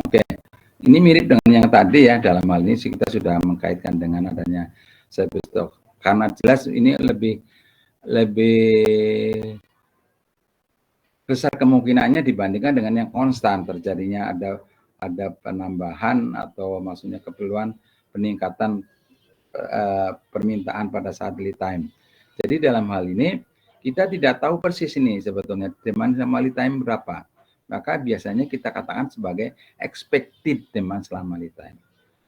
Oke, ini mirip dengan yang tadi ya. Dalam hal ini kita sudah mengkaitkan dengan adanya safety stock. Karena jelas ini lebih besar kemungkinannya dibandingkan dengan yang konstan, terjadinya ada penambahan atau maksudnya keperluan peningkatan permintaan pada saat lead time. Jadi dalam hal ini kita tidak tahu persis ini sebetulnya demand sama lead time berapa. Maka biasanya kita katakan sebagai expected demand selama lead time.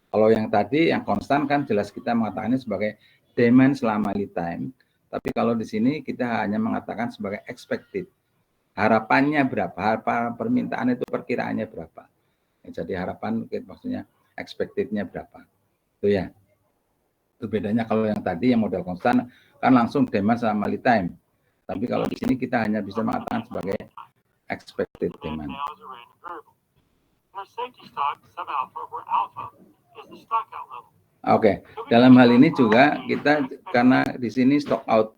Kalau yang tadi yang konstan kan jelas kita mengatakannya sebagai demand selama lead time. Tapi kalau di sini kita hanya mengatakan sebagai expected. Harapannya berapa? Harapan permintaan itu perkiraannya berapa? Jadi harapan maksudnya expected-nya berapa? Itu ya. Itu bedanya kalau yang tadi yang model konstan kan langsung demand sama lead time. Tapi kalau di sini kita hanya bisa mengatakan sebagai expected demand. Oke, dalam hal ini juga kita karena di sini stock out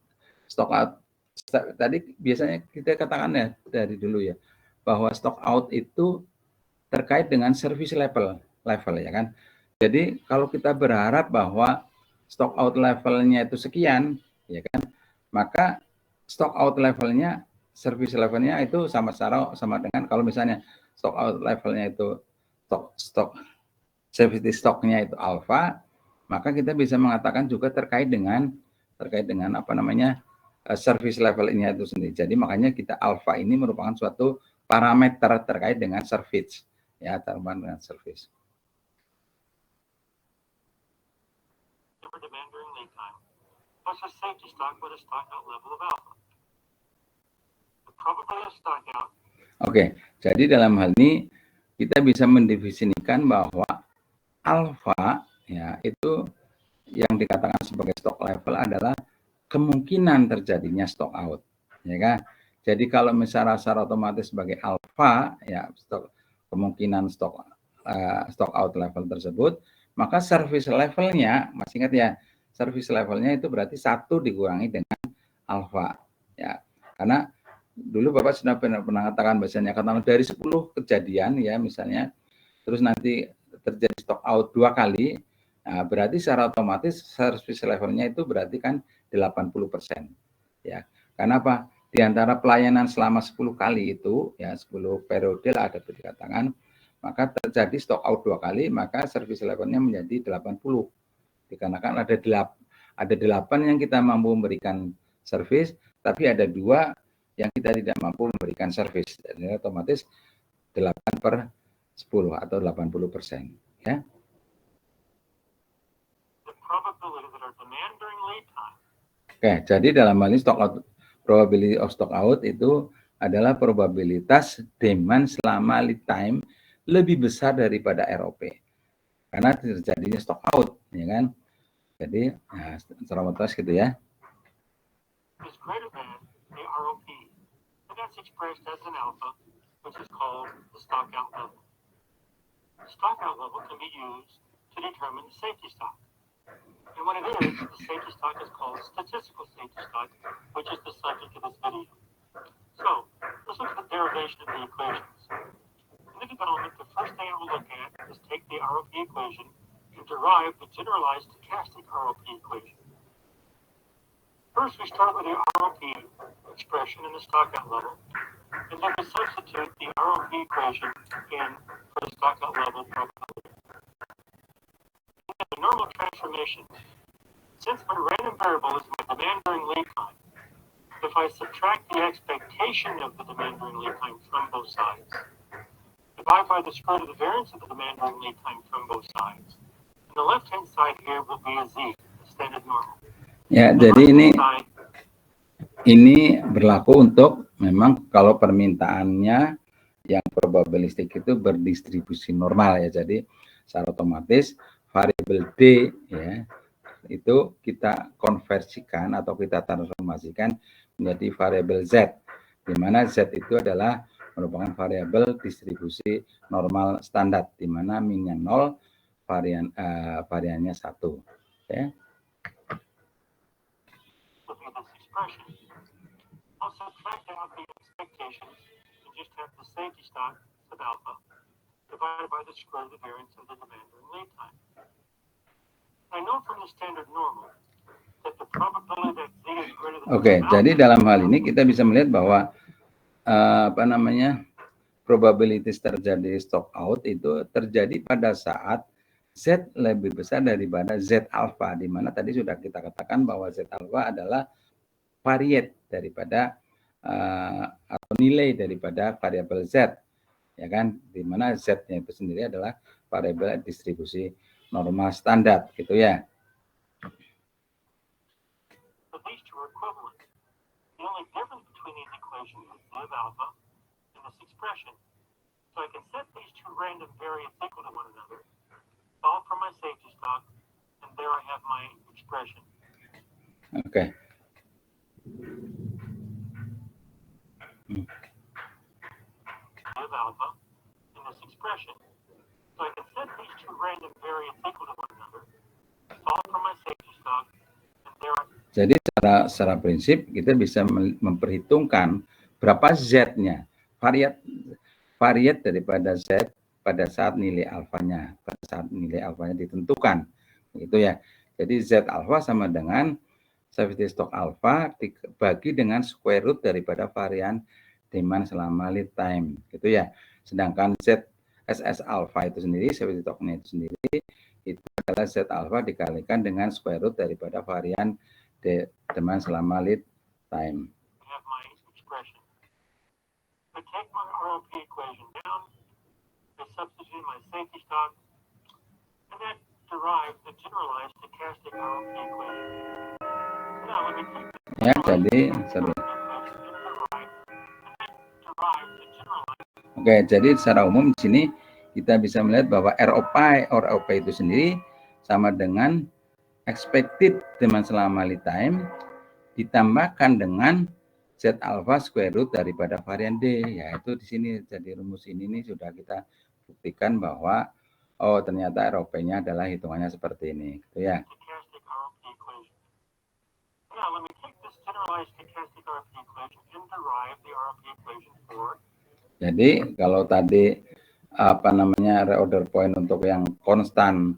tadi biasanya kita katakan ya dari dulu ya bahwa stock out itu terkait dengan service level ya kan. Jadi kalau kita berharap bahwa stock out levelnya itu sekian ya kan, maka stock out levelnya service levelnya itu sama dengan kalau misalnya stock out levelnya itu stock safety stocknya itu alpha, maka kita bisa mengatakan juga terkait dengan apa namanya service level ini itu sendiri. Jadi makanya kita alpha ini merupakan suatu parameter terkait dengan service ya, terkait dengan service. Oke, jadi dalam hal ini kita bisa mendefinisikan bahwa alpha ya itu yang dikatakan sebagai stock level adalah kemungkinan terjadinya stock out, ya kan? Jadi kalau misalnya secara otomatis sebagai alpha ya kemungkinan stock out level tersebut, maka service levelnya, masih ingat ya, service levelnya itu berarti 1 dikurangi dengan alpha ya. Karena dulu Bapak sudah pernah katakan bahasanya katakan dari 10 kejadian ya misalnya, terus nanti terjadi stock out 2 kali, nah, berarti secara otomatis service levelnya itu berarti kan 80%. Ya. Karena apa? Di antara pelayanan selama 10 kali itu, ya 10 periode lah ada dikatakan, maka terjadi stock out 2 kali, maka service levelnya menjadi 80. Dikarenakan ada 8 yang kita mampu memberikan service, tapi ada 2 yang kita tidak mampu memberikan service. Jadi otomatis 8/10 atau 80%. Ya. Oke, jadi dalam hal ini probability of stock out itu adalah probabilitas demand selama lead time lebih besar daripada ROP. Karena terjadinya stock out, ya kan? Jadi, nah, secara otomatis gitu ya. Stock out level can be used to determine the safety stock. And when it is, the safety stock is called statistical safety stock, which is the subject of this video. So, let's look at the derivation of the equations. In the development, the first thing I will look at is take the ROP equation and derive the generalized stochastic ROP equation. First, we start with the ROP expression in the stock out level, and then we substitute the ROP equation in for the stock out level probability. In the normal transformation, since my random variable is my demand during lead time, if I subtract the expectation of the demand during lead time from both sides, divide by the square root of the variance of the demand during lead time from both sides, and the left-hand side here will be a Z, the standard normal. Ya, jadi ini berlaku untuk memang kalau permintaannya yang probabilistik itu berdistribusi normal ya. Jadi secara otomatis variabel D ya itu kita konversikan atau kita transformasikan menjadi variabel Z, di mana Z itu adalah merupakan variabel distribusi normal standar, di mana minnya 0, variannya 1 ya. I'll subtract out the expectations and just have the safety stock of alpha divided by the square root of the variance of the demand during lead time. I know from the standard normal that the probability that theta is greater than Oke, jadi dalam hal ini kita bisa melihat bahwa probabilitas terjadi stock out itu terjadi pada saat Z lebih besar daripada Z alpha, di mana tadi sudah kita katakan bahwa Z alpha adalah variat daripada atau nilai daripada variabel Z, ya kan, di mana Z-nya itu sendiri adalah variabel distribusi normal standar, gitu ya. The only difference between these equations is Z of alpha in this expression. So I can set these two random variables equal to one another, solve for my safety stock, and there I have my expression. Okay. Z of alpha in this expression. So I can set these two random variables equal to one another, solve for my safety stock, and there I... Jadi secara prinsip kita bisa memperhitungkan berapa Z-nya, variat daripada Z pada saat nilai alfanya, ditentukan, gitu ya. Jadi Z alpha sama dengan safety stock alpha dibagi dengan square root daripada varian demand selama lead time, gitu ya. Sedangkan Z SS alpha itu sendiri, safety stocknya itu sendiri, itu adalah Z alpha dikalikan dengan square root daripada varian demand selama lead time. Have my expression. I take my RLP equation down, I substitute my safety stock, and that derives the generalized stochastic RLP equation. Now let me take Ya, jadi Oke, jadi secara umum di sini kita bisa melihat bahwa ROP itu sendiri sama dengan expected demand selama lead time ditambahkan dengan Z alpha square root daripada varian D, yaitu di sini. Jadi rumus ini sudah kita buktikan bahwa ternyata ROP-nya adalah hitungannya seperti ini, gitu ya. Jadi kalau tadi reorder point untuk yang konstan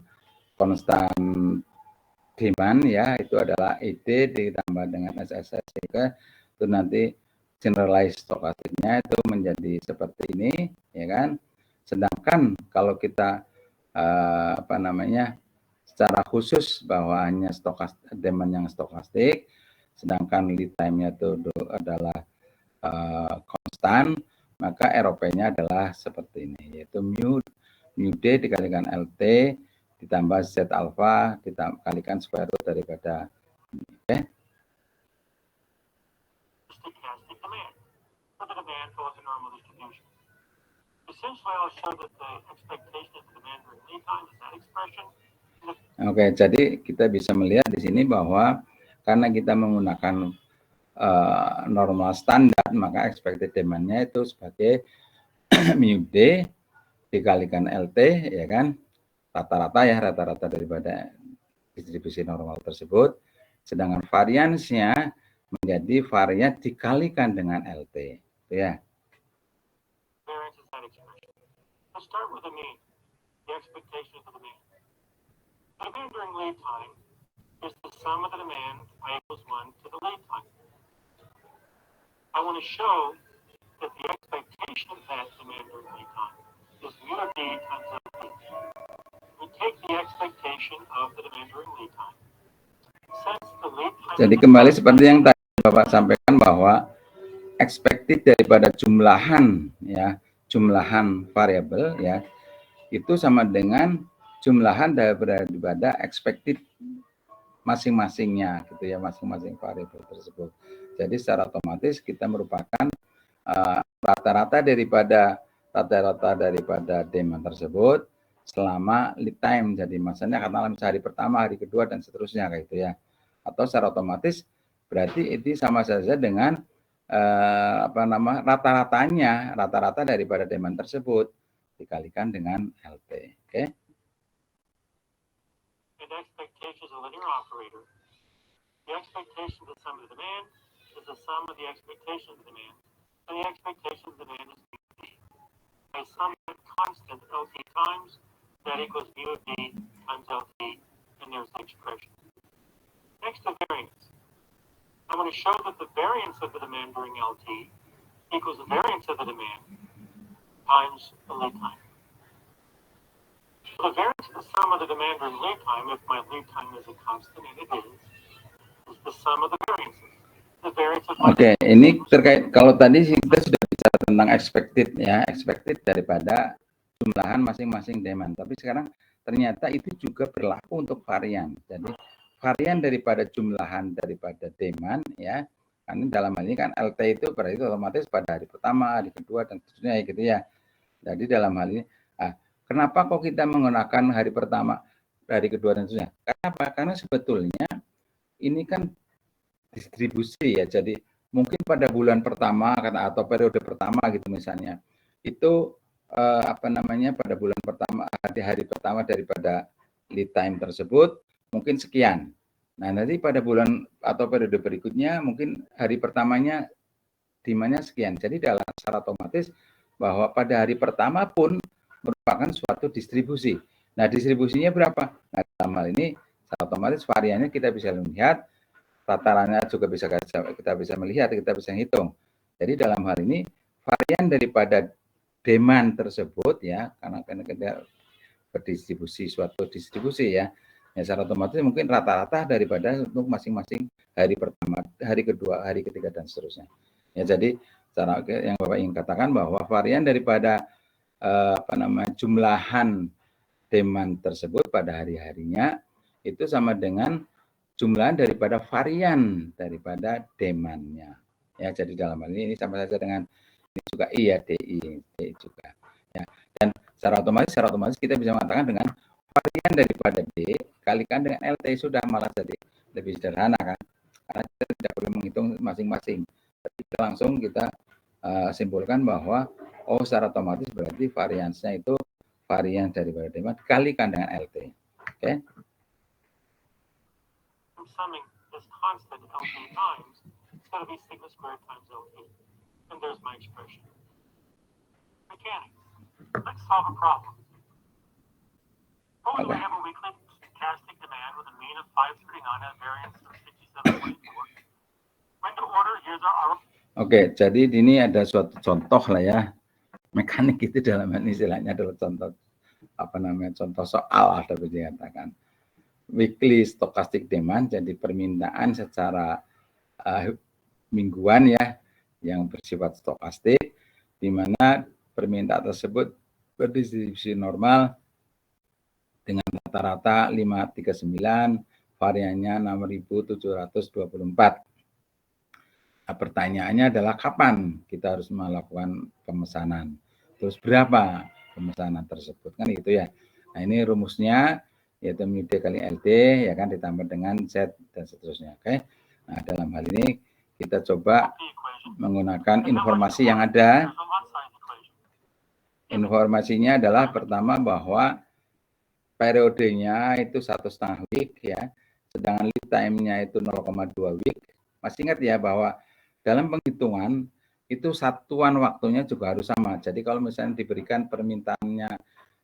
demand ya, itu adalah ED ditambah dengan SSS, itu nanti generalized stokastiknya itu menjadi seperti ini, ya kan. Sedangkan kalau kita secara khusus bahwa hanya demand yang stokastik, sedangkan lead time-nya itu adalah konstan, maka ROP-nya adalah seperti ini, yaitu mu D dikalikan LT ditambah Z alpha dikalikan square root daripada okay. Oke, jadi kita bisa melihat di sini bahwa karena kita menggunakan normal standar, maka expected demand-nya itu sebagai mu D dikalikan LT, ya kan, rata-rata daripada distribusi normal tersebut, sedangkan variansnya menjadi varian dikalikan dengan LT, ya. Let's start with the mean, the expectation of the demand. The demand during lead time is the sum of the demand I equals 1 to the lead time. I want to show that the expectation of that demand during lead time is mu D times LT. We take the expectation of the demand during lead time. Since the lead time. Jadi kembali seperti yang tadi Bapak sampaikan bahwa expected daripada jumlahan variabel ya, itu sama dengan jumlahan daripada expected masing-masingnya, gitu ya, masing-masing variabel tersebut. Jadi secara otomatis kita merupakan rata-rata daripada demand tersebut selama lead time. Jadi masanya katakanlah hari pertama, hari kedua dan seterusnya, kayak gitu ya. Atau secara otomatis berarti itu sama saja dengan rata-rata daripada demand tersebut dikalikan dengan LT. Oke. The expectation is a linear operator. The expectation of the sum of the demand is the sum of the expectation of the demand and the expectation of demand is mu of D. I sum the constant LT times, that equals mu of D times LT, and there's the expression. Next, the variance. I want to show that the variance of the demand during LT equals the variance of the demand times the lead time. So the variance of the sum of the demand during lead time, if my lead time is a constant, and it is the sum of the variances. The variance of my Oke, ini terkait, kalau tadi kita sudah bicara tentang expected ya, expected daripada jumlahan masing-masing demand. Tapi sekarang ternyata itu juga berlaku untuk varian. Jadi varian daripada jumlahan daripada demand ya, kan dalam hal ini kan LT itu berarti otomatis pada hari pertama, hari kedua dan seterusnya gitu ya. Jadi dalam hal ini, kenapa kok kita menggunakan hari pertama, hari kedua dan seterusnya? Kenapa? Karena sebetulnya ini kan distribusi ya. Jadi mungkin pada bulan pertama atau periode pertama gitu misalnya, itu pada bulan pertama, hari pertama daripada lead time tersebut mungkin sekian. Nah, nanti pada bulan atau periode berikutnya mungkin hari pertamanya demandnya sekian. Jadi dalam secara otomatis bahwa pada hari pertama pun merupakan suatu distribusi. Nah, distribusinya berapa? Nah, dalam hal ini secara otomatis variannya kita bisa lihat, tatarannya juga kita bisa melihat, kita bisa hitung. Jadi dalam hal ini varian daripada demand tersebut ya, karena kita berdistribusi, suatu distribusi ya, secara otomatis mungkin rata-rata daripada untuk masing-masing hari pertama, hari kedua, hari ketiga dan seterusnya. Ya, jadi cara yang Bapak ingin katakan bahwa varian daripada jumlahan demand tersebut pada hari-harinya itu sama dengan jumlah daripada varian daripada demand-nya. Ya, jadi dalam hal ini sama saja dengan ini juga I ya, DI juga. Ya. Dan secara otomatis kita bisa mengatakan dengan varian daripada D kalikan dengan LT sudah malah jadi lebih sederhana kan. Karena kita tidak perlu menghitung masing-masing. Kita langsung simpulkan bahwa secara otomatis berarti variansnya itu varian daripada demand dikalikan dengan LT. Oke. Summing this constant LT times, it's going to be sigma squared times LT. And there's my expression. Mechanics. Let's solve a problem. Suppose we have a weekly stochastic demand with a mean of 539 and a variance of 67.4. When to order, here's our... Oke, jadi ini ada suatu contoh lah ya. Mekanik itu dalam istilahnya adalah contoh contoh soal dapat dikatakan. Weekly stochastic demand, jadi permintaan secara mingguan ya, yang bersifat stokastik, di mana permintaan tersebut berdistribusi normal dengan rata-rata 539, variannya 6.724. Nah, pertanyaannya adalah kapan kita harus melakukan pemesanan, terus berapa pemesanan tersebut, kan gitu ya. Nah, ini rumusnya yaitu mu D kali LT ya kan, ditambah dengan Z dan seterusnya. Oke. Nah, dalam hal ini kita coba menggunakan informasi yang ada. Informasinya adalah pertama bahwa periodenya itu 1,5 week ya, sedangkan lead time-nya itu 0,2 week. Masih ingat ya bahwa dalam penghitungan itu satuan waktunya juga harus sama. Jadi kalau misalnya diberikan permintaannya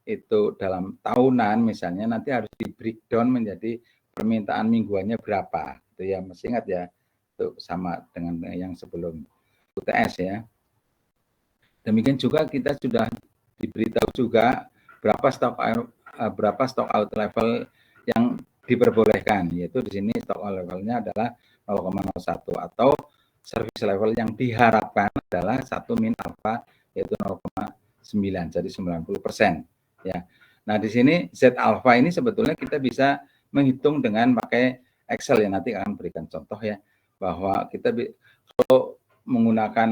itu dalam tahunan misalnya, nanti harus di breakdown menjadi permintaan mingguannya berapa. Itu ya, masih ingat ya, itu sama dengan yang sebelum UTS ya. Demikian juga kita sudah diberitahu juga berapa stock out level yang diperbolehkan, yaitu di sini stock out levelnya adalah 0,01 atau service level yang diharapkan adalah 1 min alpha yaitu 0,9, jadi 90%. Ya. Nah, di sini Z alpha ini sebetulnya kita bisa menghitung dengan pakai Excel ya, nanti akan berikan contoh ya, bahwa kita kalau menggunakan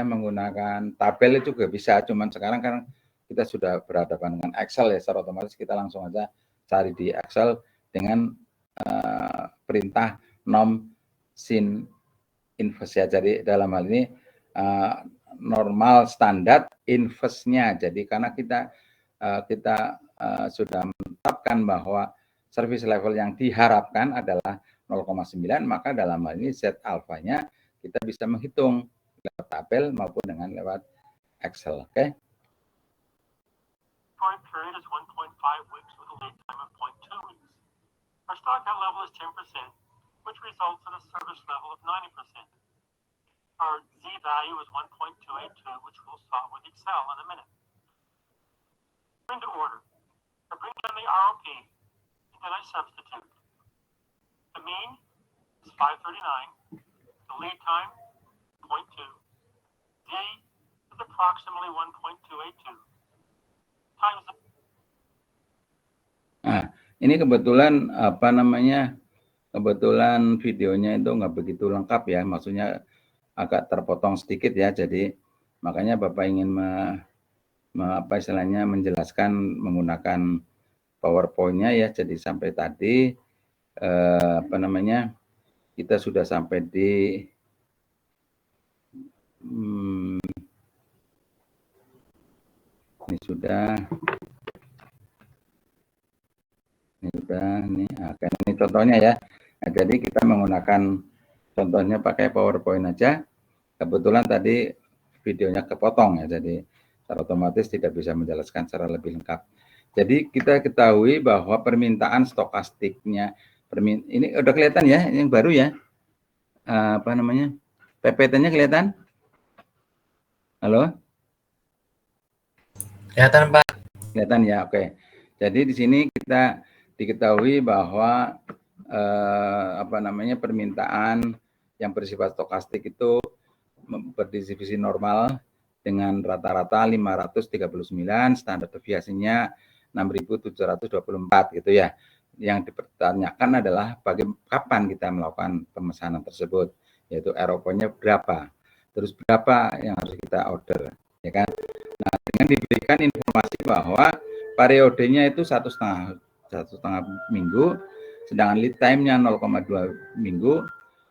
menggunakan tabel itu juga bisa, cuman sekarang kan kita sudah berhadapan dengan Excel ya, secara otomatis kita langsung aja cari di Excel dengan perintah nom sin invest ya. Jadi dalam hal ini normal standar investnya. Jadi karena kita sudah menetapkan bahwa service level yang diharapkan adalah 0,9, maka dalam hal ini Z alfanya kita bisa menghitung lewat tabel maupun dengan lewat Excel. Oke. Current period is 1.5 weeks with a lead time of 0.2 weeks. Our stockout level is 10%, which results in a service level of 90%. Our Z value is 1.282, which we'll solve with Excel in a minute. Into order. I bring down the ROP, and then I substitute. The mean is 539. The lead time, 0.2. Z is approximately 1.282. Times the... Nah, ini kebetulan kebetulan videonya itu nggak begitu lengkap ya, maksudnya agak terpotong sedikit ya. Jadi makanya Bapak ingin istilahnya menjelaskan menggunakan PowerPoint-nya ya. Jadi sampai tadi kita sudah sampai di ini contohnya ya. Nah, jadi kita menggunakan contohnya pakai PowerPoint aja. Kebetulan tadi videonya kepotong ya, jadi secara otomatis tidak bisa menjelaskan secara lebih lengkap. Jadi kita ketahui bahwa permintaan stokastiknya, ini udah kelihatan ya, yang baru ya, PPT-nya kelihatan? Halo? Kelihatan Pak. Kelihatan ya, oke. Jadi di sini kita diketahui bahwa permintaan yang bersifat stokastik itu berdivisi normal dengan rata-rata 539, standar deviasinya 6.724 gitu ya. Yang dipertanyakan adalah kapan kita melakukan pemesanan tersebut, yaitu ROP-nya berapa, terus berapa yang harus kita order, ya kan? Nah, dengan diberikan informasi bahwa periodenya itu satu setengah minggu, sedangkan lead time-nya 0,2 minggu,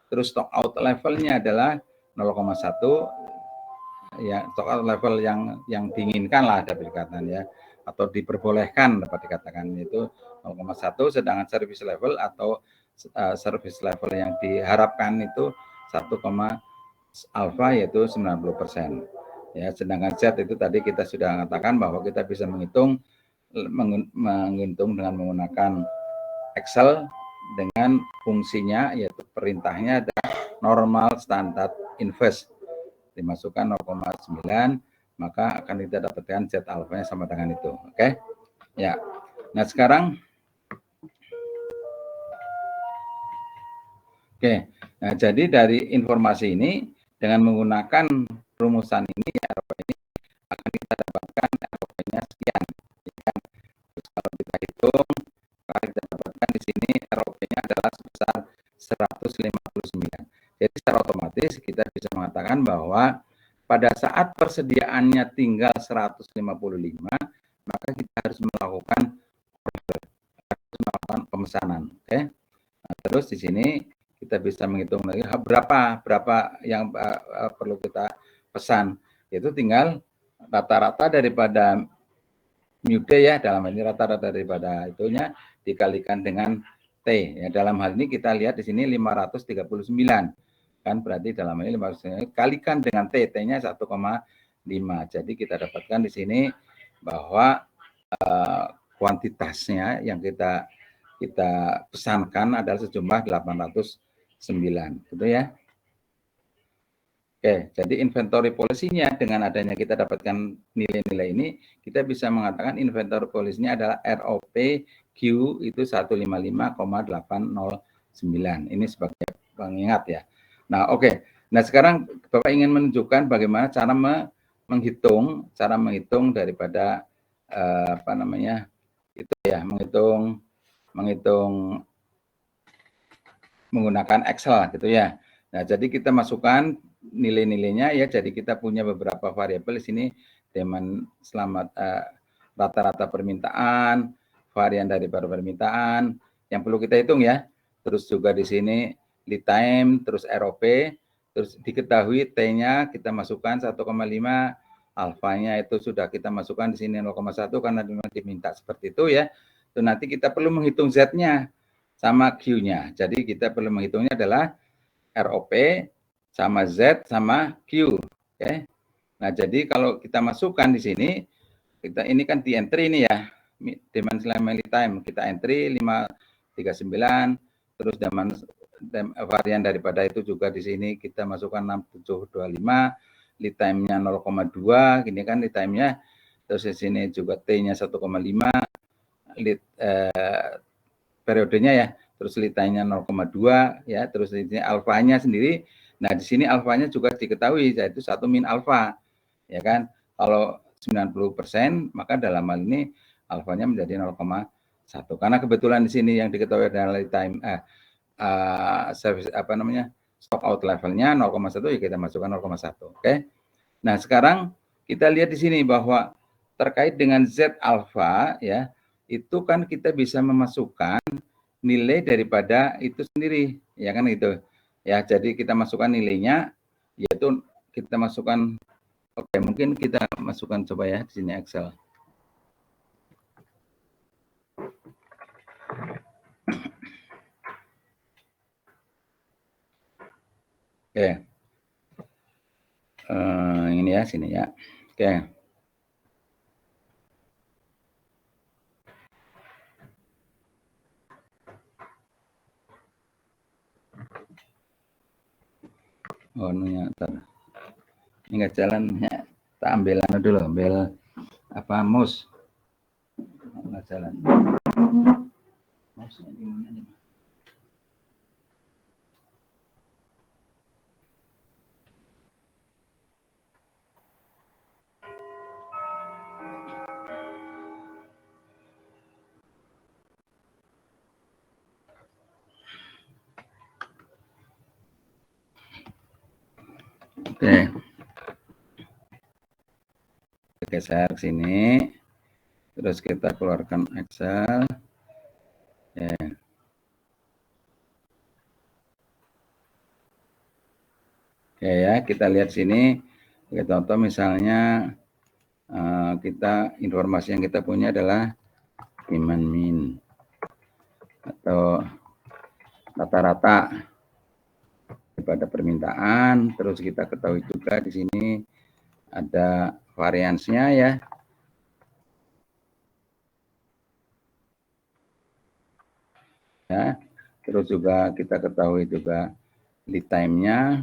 terus stock out level-nya adalah 0,1, ya, stock out level yang diinginkan lah dapat dikatakan ya, atau diperbolehkan dapat dikatakan itu 0,1, sedangkan service level atau service level yang diharapkan itu 1, alpha yaitu 90%. Ya, sedangkan Z itu tadi kita sudah mengatakan bahwa kita bisa menghitung dengan menggunakan Excel dengan fungsinya yaitu perintahnya ada normal standard inverse, dimasukkan 0,9, maka akan kita dapatkan Z alpha-nya sama dengan itu. Oke. Ya. Nah, sekarang Nah, jadi dari informasi ini dengan menggunakan rumusan ini ROP ini akan kita dapatkan ROP-nya sekian. Terus kalau kita hitung, maka kita dapatkan di sini ROP-nya adalah sebesar 159. Jadi secara otomatis kita bisa mengatakan bahwa pada saat persediaannya tinggal 155, maka kita harus melakukan pemesanan. Oke. Nah, terus di sini kita bisa menghitung lagi berapa yang perlu kita pesan. Itu tinggal rata-rata daripada new day ya, dalam hal ini rata-rata daripada itunya dikalikan dengan T. Ya, dalam hal ini kita lihat di sini 539. Kan berarti dalam hal ini 539 kalikan dengan T, T-nya 1,5. Jadi kita dapatkan di sini bahwa kuantitasnya yang kita pesankan adalah sejumlah 809, gitu ya. Oke, jadi inventory policy-nya dengan adanya kita dapatkan nilai-nilai ini, kita bisa mengatakan inventory policy-nya adalah ROP Q itu 155,809. Ini sebagai pengingat ya. Nah, oke. Nah, sekarang Bapak ingin menunjukkan bagaimana cara menghitung daripada itu ya, menghitung menggunakan Excel gitu ya. Nah, jadi kita masukkan nilai-nilainya ya. Jadi kita punya beberapa variabel di sini, demand rata-rata permintaan, varian dari permintaan yang perlu kita hitung ya. Terus juga di sini lead time, terus ROP, terus diketahui T-nya kita masukkan 1,5, alfanya itu sudah kita masukkan di sini 0,1 karena diminta seperti itu ya. Itu nanti kita perlu menghitung Z-nya sama Q-nya. Jadi kita perlu menghitungnya adalah ROP sama Z sama Q. Oke. Nah, jadi kalau kita masukkan di sini, kita ini kan di entry ini ya, demand lead time kita entry 539, terus varian daripada itu juga di sini kita masukkan 6725, lead time-nya 0,2, gini kan lead time-nya, terus di sini juga T-nya 1,5, lead periodenya ya, terus lead time-nya 0,2 ya, terus di sini alfanya sendiri. Nah, di sini alfanya juga diketahui yaitu 1 min alfa. Ya kan? Kalau 90%, maka dalam hal ini alfanya menjadi 0,1. Karena kebetulan di sini yang diketahui adalah lead time service stock out levelnya 0,1, ya kita masukkan 0,1. Oke. Nah, sekarang kita lihat di sini bahwa terkait dengan Z alpha ya, itu kan kita bisa memasukkan nilai daripada itu sendiri, ya kan gitu. Ya, jadi kita masukkan nilainya, yaitu kita masukkan. Oke, mungkin kita masukkan coba ya di sini Excel. Oke. Ini ya, sini ya. Oke. Oh, ini ya, ini nggak jalan ya. Kita ambil dulu, ambil apa mouse. Nggak jalan. Mouse-nya di mana nih? Oke. Geser ke sini. Terus kita keluarkan Excel. Ya. Oke ya, kita lihat sini. Kita contoh misalnya kita informasi yang kita punya adalah demand min atau rata-rata daripada permintaan. Terus kita ketahui juga di sini ada variansnya ya. Ya, terus juga kita ketahui juga lead time-nya.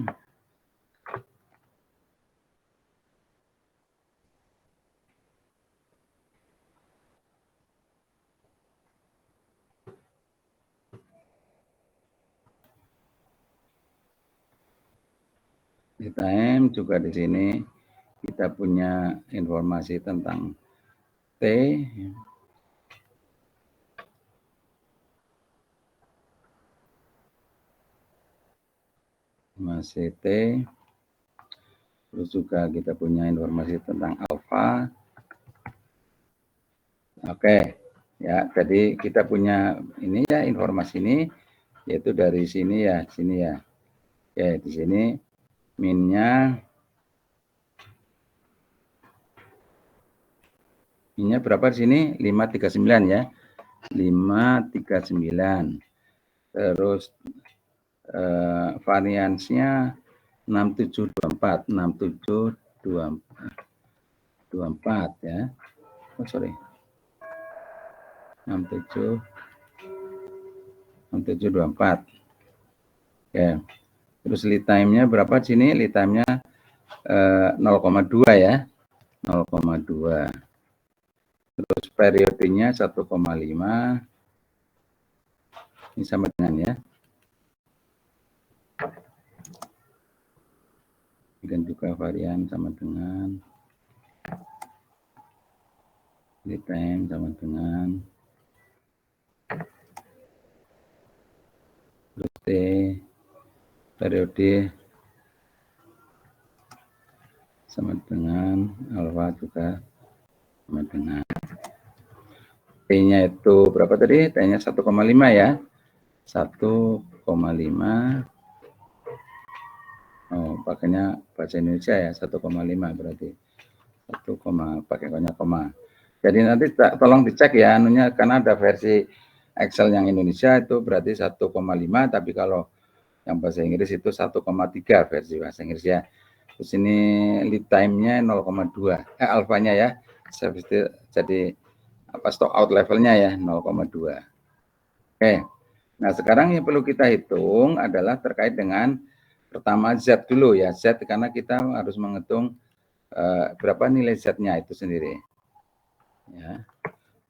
Lead time juga di sini kita punya informasi tentang T. Masih T. Terus juga kita punya informasi tentang alfa. Oke, ya. Jadi kita punya ini ya informasi ini, yaitu dari sini ya, sini ya. Oke, di sini minnya berapa di sini? 539 ya. 539. Terus variansnya 6724 ya. Oh, sorry. 6724. Oke. Terus lead time-nya berapa di sini? Lead time-nya 0,2 ya. 0,2. Terus periodenya 1,5. Ini sama dengan ya. Dan juga varian sama dengan lead time sama dengan terus T periode sama dengan alfa juga sama dengan T-nya itu berapa tadi? T-nya 1,5 ya. 1,5. Oh, pakainya bahasa Indonesia ya, 1,5 berarti. 1, pakainya koma. Jadi nanti tolong dicek ya anunya, karena ada versi Excel yang Indonesia itu berarti 1,5, tapi kalau Yang bahasa Inggris itu 1,3 versi bahasa Inggris ya. Terus ini lead time-nya 0,2. Alfanya ya. Jadi apa stock out levelnya ya 0,2. Oke. Nah, sekarang yang perlu kita hitung adalah terkait dengan pertama Z dulu ya. Z karena kita harus menghitung berapa nilai Z-nya itu sendiri. Ya.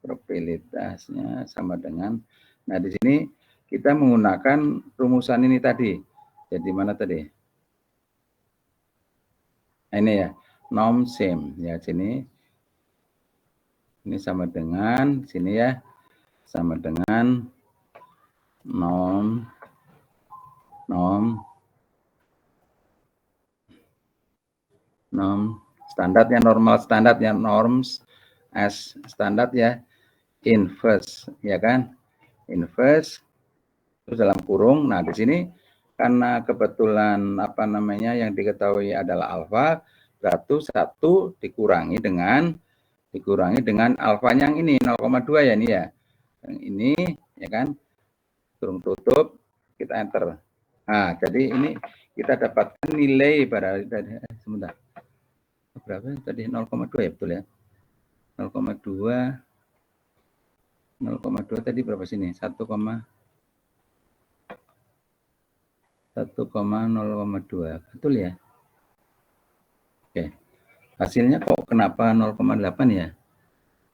Probabilitasnya sama dengan, nah di sini kita menggunakan rumusan ini tadi. Jadi mana tadi? Nah, ini ya, norm same ya sini. Ini sama dengan sini ya, sama dengan norm standarnya, normal standarnya, norms as standar ya, inverse ya kan, inverse terus dalam kurung. Nah di sini karena kebetulan apa namanya yang diketahui adalah alfa, berarti 1 dikurangi dengan alfanya yang ini 0,2 ya, ini ya, yang ini ya kan, kurung tutup, kita enter. Nah jadi ini kita dapatkan nilai pada sebentar berapa tadi, 0,2 ya, betul ya, 0,2 tadi berapa sini, 1,0,2 betul ya. Oke, hasilnya kok kenapa 0,8 ya.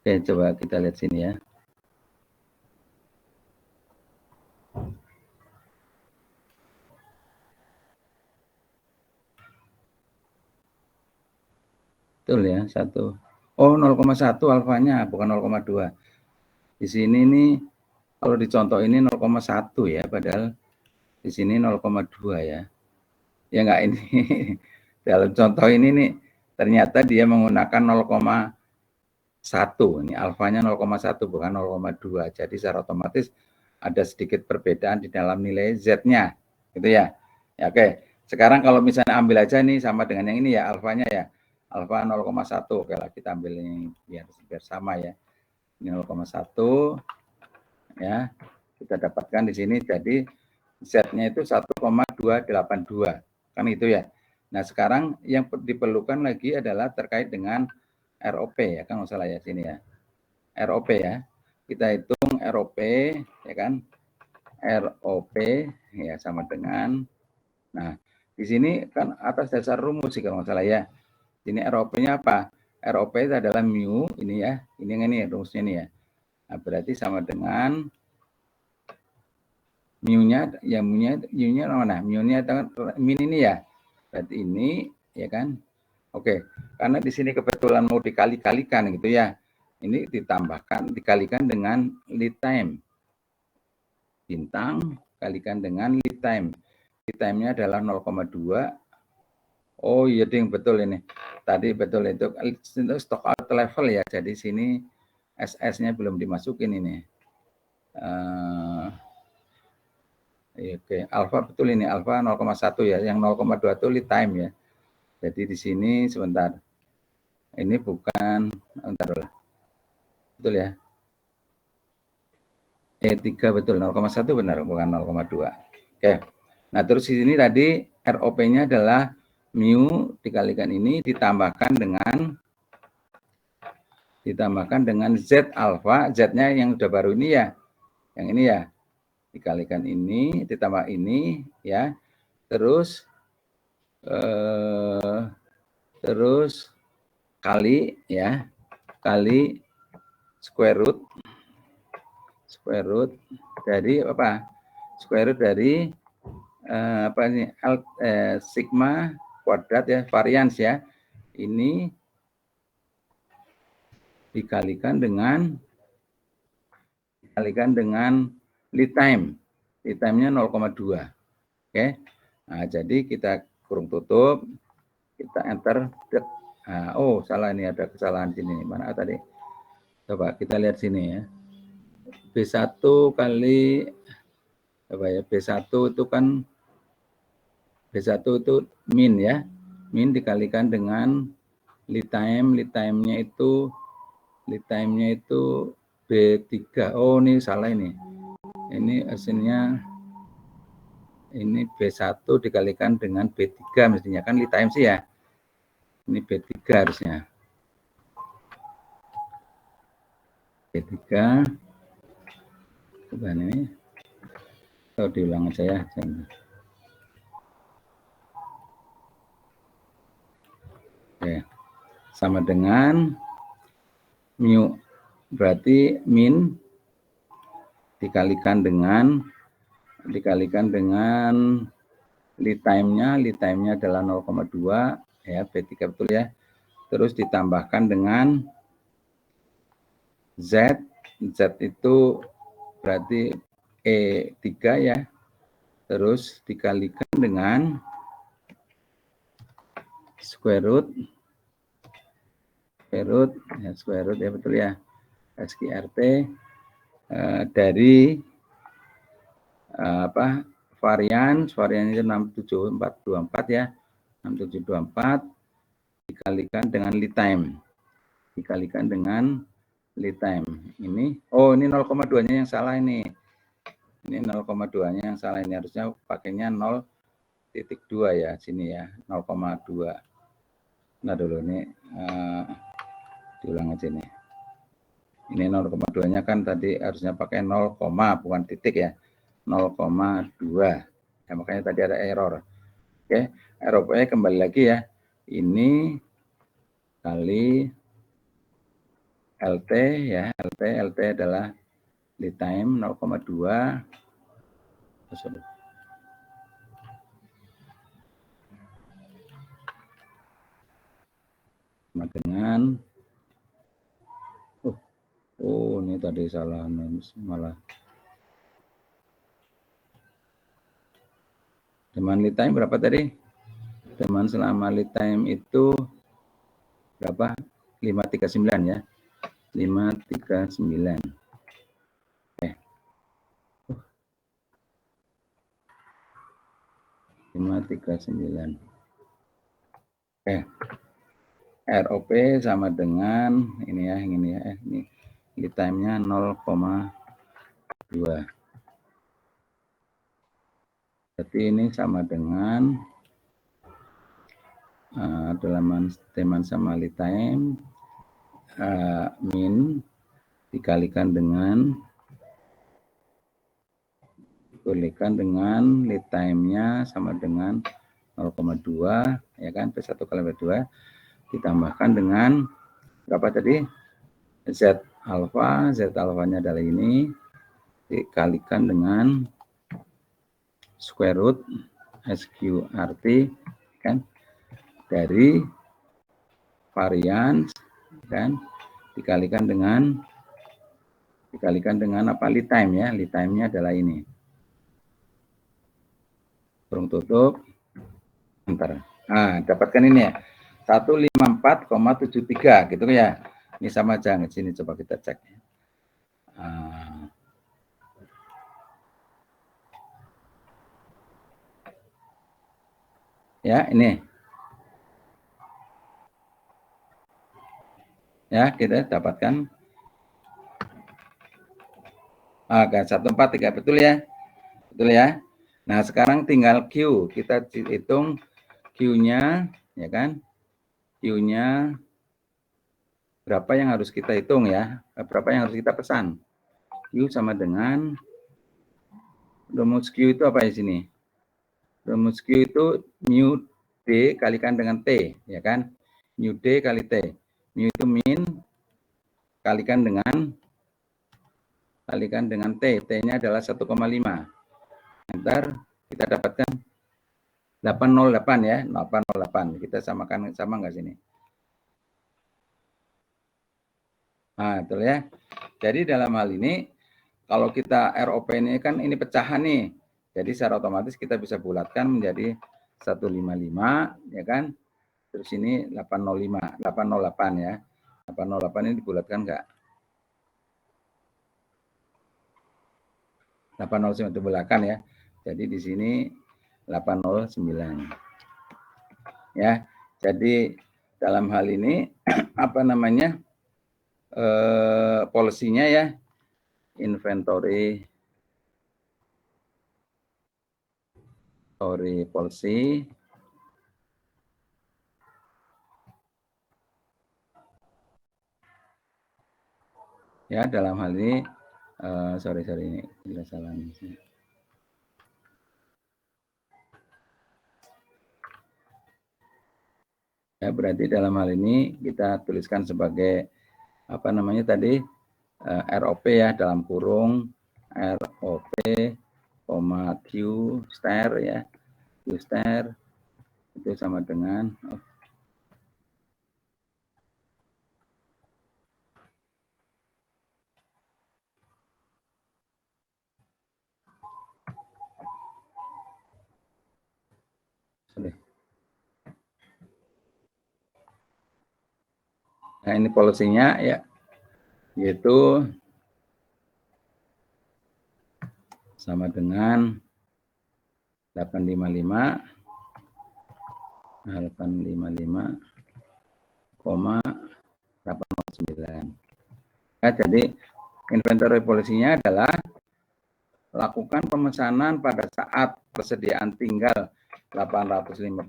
Oke, coba kita lihat sini ya. Betul ya, 1. Oh, 0,1 alfanya, bukan 0,2. Di sini nih, kalau dicontoh ini 0,1 ya, padahal di sini 0,2 ya. Ya enggak, ini dalam contoh ini nih, ternyata dia menggunakan 0,1. Ini alfanya 0,1 bukan 0,2. Jadi secara otomatis ada sedikit perbedaan di dalam nilai Z-nya. Gitu ya. Ya, oke. Sekarang kalau misalnya ambil aja nih sama dengan yang ini ya, alfanya ya. Alfa 0,1. Oke lah, kita ambil ini biar sama ya. Ini 0,1 ya. Kita dapatkan di sini jadi Z-nya itu 1,282. Kan itu ya. Nah, sekarang yang diperlukan lagi adalah terkait dengan ROP ya, kan masalah ya sini ya. ROP ya. Kita hitung ROP ya kan. ROP ya sama dengan, nah di sini kan atas dasar rumus sih kalau nggak salah ya. Ini ROP-nya apa? ROP itu adalah mu ini ya. Ini rumusnya ini ya. Nah, berarti sama dengan mu-nya ya, mu-nya mana? Mu-nya min ini ya. Berarti ini ya kan. Oke, karena di sini kebetulan mau dikali-kalikan gitu ya. Ini dikalikan dengan lead time. Bintang kalikan dengan lead time. Lead time-nya adalah 0,2. Oh iya ding, betul ini. Tadi betul itu stock out level ya. Jadi sini SS-nya belum dimasukin ini. Oke, alfa betul ini, alfa 0,1 ya. Yang 0,2 itu lead time ya. Jadi di sini sebentar. Ini bukan, bentar lah. Betul ya. E3 betul, 0,1 benar, bukan 0,2. Oke. Nah, terus di sini tadi ROP-nya adalah mu dikalikan ini ditambahkan dengan Z alfa, Z-nya yang udah baru ini ya. Yang ini ya. Dikalikan ini ditambah ini ya. Terus kali ya. Kali square root dari apa? Square root dari apa ini? Sigma kuadrat ya, varians ya. Ini dikalikan dengan lead time. Lead time-nya 0,2. Oke. Nah, jadi kita kurung tutup, kita enter. Nah, oh, salah ini, ada kesalahan sini. Mana tadi? Coba kita lihat sini ya. B1 kali apa ya? B1 itu kan B1 itu min ya. Min dikalikan dengan lead time-nya itu B3. Oh, ini salah ini. Ini hasilnya ini B1 dikalikan dengan B3 mestinya kan lead time sih ya. Ini B3 harusnya. B3 coba ini. Oh, diulang aja ya. Oke. Sama dengan mu, berarti min dikalikan dengan lead time-nya adalah 0,2 ya, B3 betul ya. Terus ditambahkan dengan Z itu berarti E3 ya. Terus dikalikan dengan square root ya betul ya. SQRT dari varian itu 67424 ya. 6724 dikalikan dengan lead time. Ini 0,2-nya yang salah ini. Ini 0,2-nya yang salah, ini harusnya pakainya 0,2 ya sini ya, 0,2. Nah dulu ini diulang aja nih. Ini 0,2-nya kan tadi harusnya pakai 0, bukan titik ya. 0,2. Ya, makanya tadi ada error. Oke, errornya kembali lagi ya. Ini kali LT ya, LT adalah lead time 0,2 sama dengan ini tadi salah malah teman lead time berapa tadi? Teman selama lead time itu berapa? 539 ya. 539. Oke. 539. Oke. ROP sama dengan ini ya, ini lead time-nya 0,2. Berarti ini sama dengan dalam teman sama lead time min dikalikan dengan lead time-nya sama dengan 0,2 ya kan, P1 kali P2 ditambahkan dengan berapa tadi? Z alpha-nya adalah ini dikalikan dengan square root SQRT kan dari varian kan dikalikan dengan apa, lead time ya. Lead time-nya adalah ini. Kurung tutup. Bentar. Nah, dapatkan ini ya. 154,73 gitu ya. Ini sama aja, sini coba kita cek. Ya, ini. Ya, kita dapatkan. Oke, 143 betul ya. Betul ya. Nah, sekarang tinggal Q. Kita hitung Q-nya ya kan. Q-nya berapa yang harus kita hitung ya? Berapa yang harus kita pesan? Q sama dengan rumus Q itu apa di sini? Rumus Q itu mu D kalikan dengan T, ya kan? Mu D kali T. Mu itu min kalikan dengan T. T-nya adalah 1,5. Ntar kita dapatkan 808 ya, 808. Kita samakan sama nggak sini? Nah, betul ya. Jadi dalam hal ini kalau kita ROP ini kan ini pecahan nih. Jadi secara otomatis kita bisa bulatkan menjadi 155 ya kan. Terus ini 808 ya. 808 ini dibulatkan enggak? 809 dibulatkan ya. Jadi di sini 809. Ya. Jadi dalam hal ini apa namanya? Polisinya ya, inventory inventory policy. Ya, dalam hal ini, sorry ini tidak salah. Ya, berarti dalam hal ini kita tuliskan sebagai apa namanya tadi, ROP ya, dalam kurung ROP, Q star ya, Q star itu sama dengan nah ini polisinya ya, yaitu sama dengan 855 809. Ya, jadi inventory polisinya adalah lakukan pemesanan pada saat persediaan tinggal 855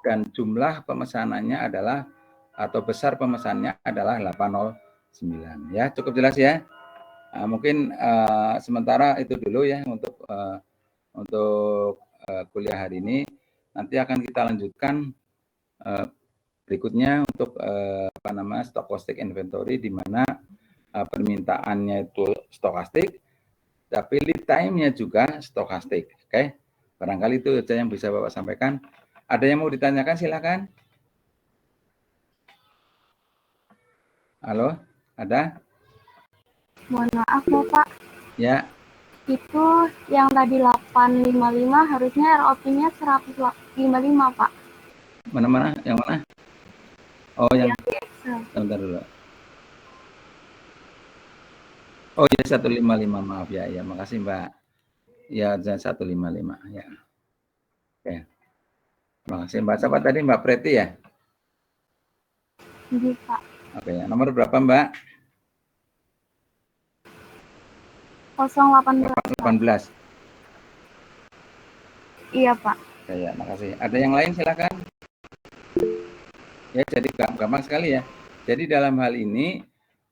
dan jumlah pemesanannya adalah atau besar pemesannya adalah 809. Ya, cukup jelas ya. Mungkin sementara itu dulu ya untuk kuliah hari ini. Nanti akan kita lanjutkan berikutnya untuk stochastic inventory, di mana permintaannya itu stokastik, tapi lead time-nya juga stokastik. Oke, barangkali itu saja yang bisa Bapak sampaikan. Ada yang mau ditanyakan, silakan. Halo, ada? Mohon maaf Bapak. Ya. Itu yang tadi 855 harusnya ROP-nya 155 Pak. Mana? Yang mana? Oh, yang di Excel. Bentar dulu. Oh ya, 155, maaf ya. Ya, makasih Mbak. Ya, 155 ya. Oke. Makasih Mbak. Siapa tadi, Mbak Preti ya? Iya Pak. Oke, nomor berapa Mbak? 018. Iya Pak. Ya, makasih. Ada yang lain silakan. Ya, jadi gampang sekali ya. Jadi dalam hal ini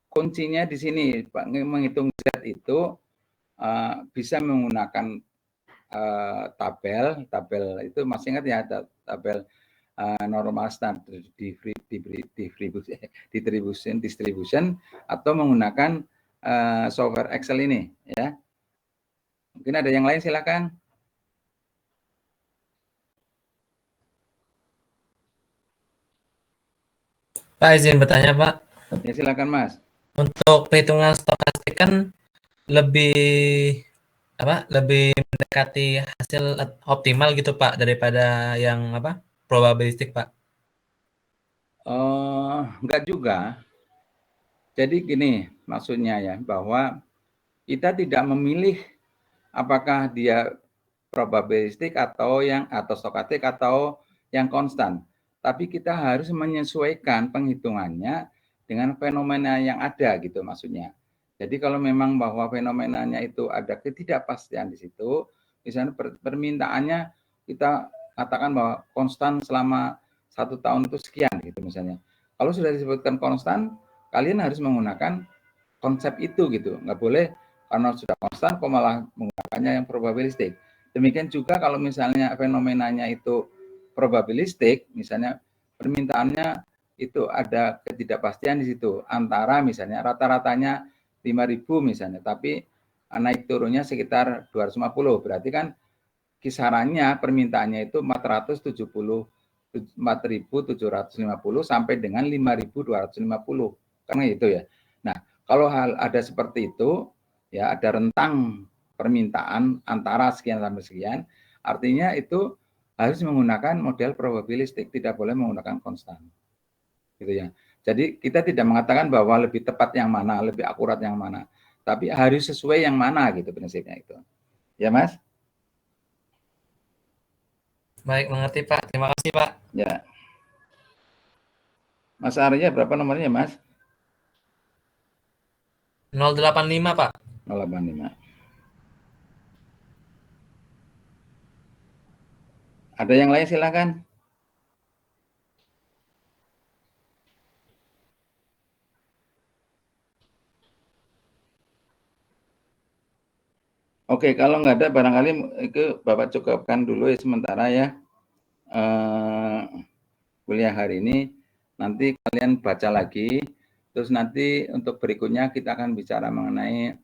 kuncinya di sini, Pak, menghitung Z itu bisa menggunakan tabel itu masih ingat ya, tabel normal standard distribution atau menggunakan software Excel ini ya. Mungkin ada yang lain silakan. Pak, izin bertanya Pak. Ya, silakan Mas. Untuk perhitungan stokastik kan lebih mendekati hasil optimal gitu Pak daripada yang probabilistik Pak. Enggak juga. Jadi gini maksudnya ya, bahwa kita tidak memilih apakah dia probabilistik atau stokastik atau yang konstan. Tapi kita harus menyesuaikan penghitungannya dengan fenomena yang ada gitu maksudnya. Jadi kalau memang bahwa fenomenanya itu ada ketidakpastian di situ, misalnya permintaannya kita katakan bahwa konstan selama 1 tahun itu sekian gitu misalnya. Kalau sudah disebutkan konstan, kalian harus menggunakan konsep itu gitu. Nggak boleh karena sudah konstan kok malah menggunakannya yang probabilistik. Demikian juga kalau misalnya fenomenanya itu probabilistik, misalnya permintaannya itu ada ketidakpastian di situ antara misalnya rata-ratanya 5.000 misalnya, tapi naik turunnya sekitar 250, berarti kan kisarannya permintaannya itu 4.750 sampai dengan 5.250, karena itu ya. Nah, kalau hal ada seperti itu, ya ada rentang permintaan antara sekian sampai sekian, artinya itu harus menggunakan model probabilistik, tidak boleh menggunakan konstan. Gitu ya. Jadi kita tidak mengatakan bahwa lebih tepat yang mana, lebih akurat yang mana, tapi harus sesuai yang mana gitu prinsipnya itu. Ya, Mas? Baik, mengerti Pak. Terima kasih Pak. Ya. Mas Arya berapa nomornya, Mas? 085 Pak. 085. Ada yang lain silakan. Oke, kalau nggak ada barangkali itu Bapak cukupkan dulu ya sementara ya. Kuliah hari ini, nanti kalian baca lagi, terus nanti untuk berikutnya kita akan bicara mengenai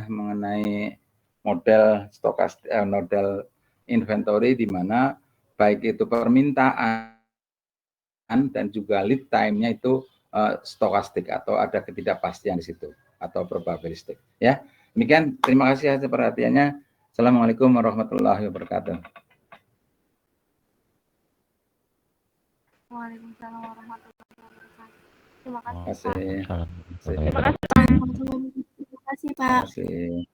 mengenai model stokastik, model inventory di mana baik itu permintaan dan juga lead time-nya itu stokastik atau ada ketidakpastian di situ atau probabilistik ya. Demikian, terima kasih atas perhatiannya. Assalamualaikum warahmatullahi wabarakatuh. Waalaikumsalam warahmatullahi wabarakatuh. Terima kasih, Terima kasih. Pak. Terima Terima kasih, Pak. kasih.